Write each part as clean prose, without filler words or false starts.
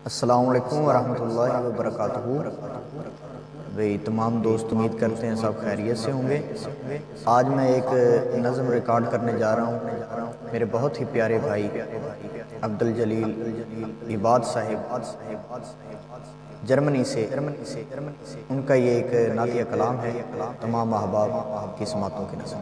السلام علیکم ورحمۃ اللہ وبرکاتہ۔ بھئی تمام دوست امید کرتے ہیں سب خیریت سے ہوں گے۔ آج میں ایک نظم ریکارڈ کرنے جا رہا ہوں۔ میرے بہت ہی پیارے بھائی عبدالجلیل عباد صاحب جرمنی سے، ان کا یہ ایک نعتیہ کلام ہے، تمام احباب کی سماعتوں کے نظم۔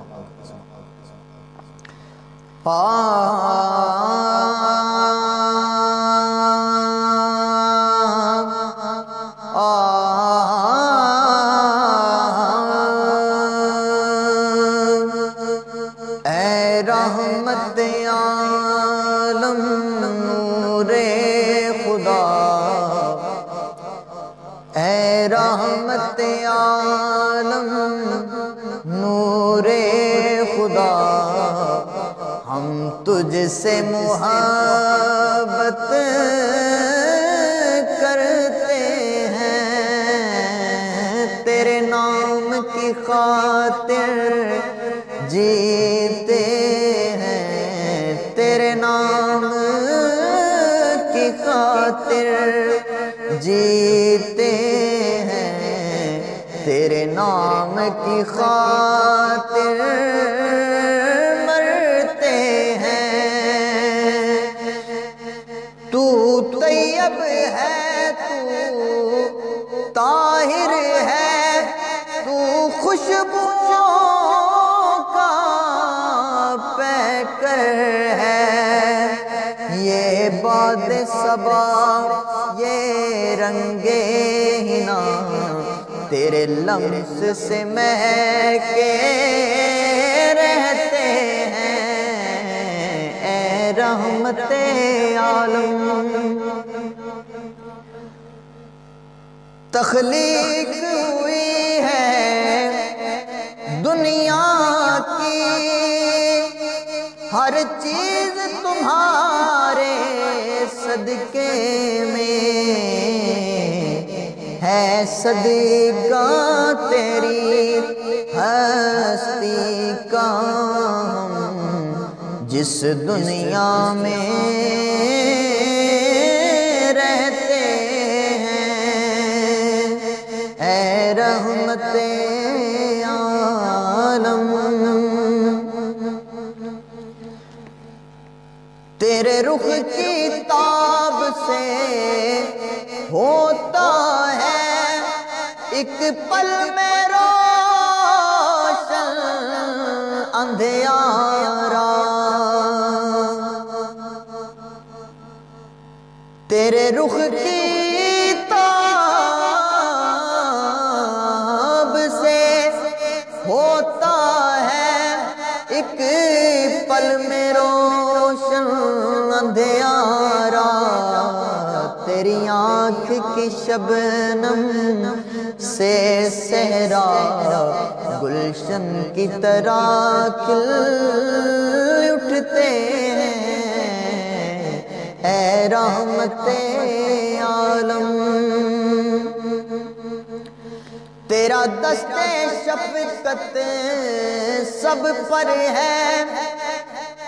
اے رحمت عالم نور خدا، اے رحمت عالم نور خدا، ہم تجھ سے محبت کرتے ہیں، تیرے نام کی خاطر جیتے ہیں، تیرے نام کی خاطر جیتے ہیں، تیرے نام کی خاطر مرتے ہیں۔ تو طیب ہے، تو طاہر ہے، تو خوشبو ہے، یہ باد صبا یہ رنگ ہنا تیرے لمس سے مہکے رہتے ہیں، اے رحمت عالم۔ تخلیق ہوئی ہے دنیا کی ہر چیز تمہارے صدقے میں ہے، صدقہ تیری ہستی کا ہم جس دنیا میں رہتے ہیں، اے رحمت عالم۔ تیرے رخ کی تاب سے ہوتا ہے ایک پل میں روشن اندھیارا، تیرے رخ کی تاب سے ہوتا ہے ایک پل میں روشن اندھیارا، تیری آنکھ کی شبنم سے صحرا گلشن کی طرح کھل اٹھتے ہیں، اے رحمت عالم۔ تیرا دست شفقت سب پر ہے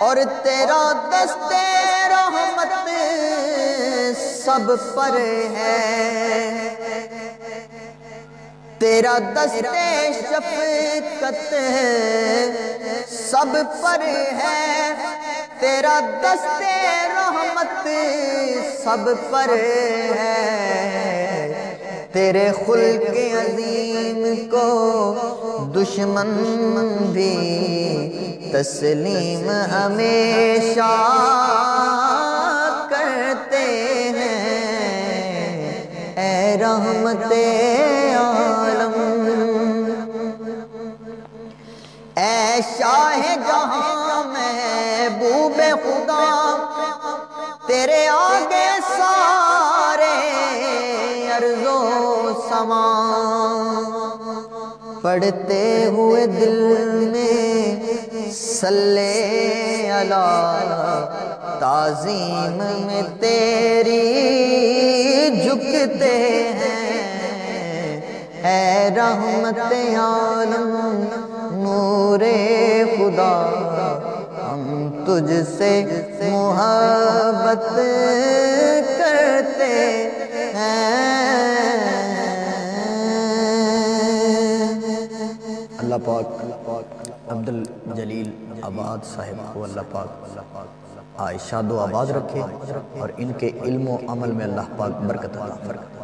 اور تیرا دست رحمت سب پر ہے، تیرا دست شفقت سب پر ہے، تیرا دست رحمت سب پر ہے، تیرے خلق عظیم کو دشمن بھی تسلیم ہمیشہ کرتے ہیں، اے رحمت عالم۔ اے شاہ جہاں محبوب خدا، تیرے آگے سارے ارض و سما پڑھتے ہوئے دل میں صلی علی تعظیم میں تیری جھکتے ہیں، اے رحمت عالم نور خدا، ہم تجھ سے محبت کرتے اللہ پاک عبدل جلیل آباد صاحب کو اللہ پاک شاد و آباد رکھے اور ان کے علم و عمل میں اللہ پاک برکت عطا فرمائے۔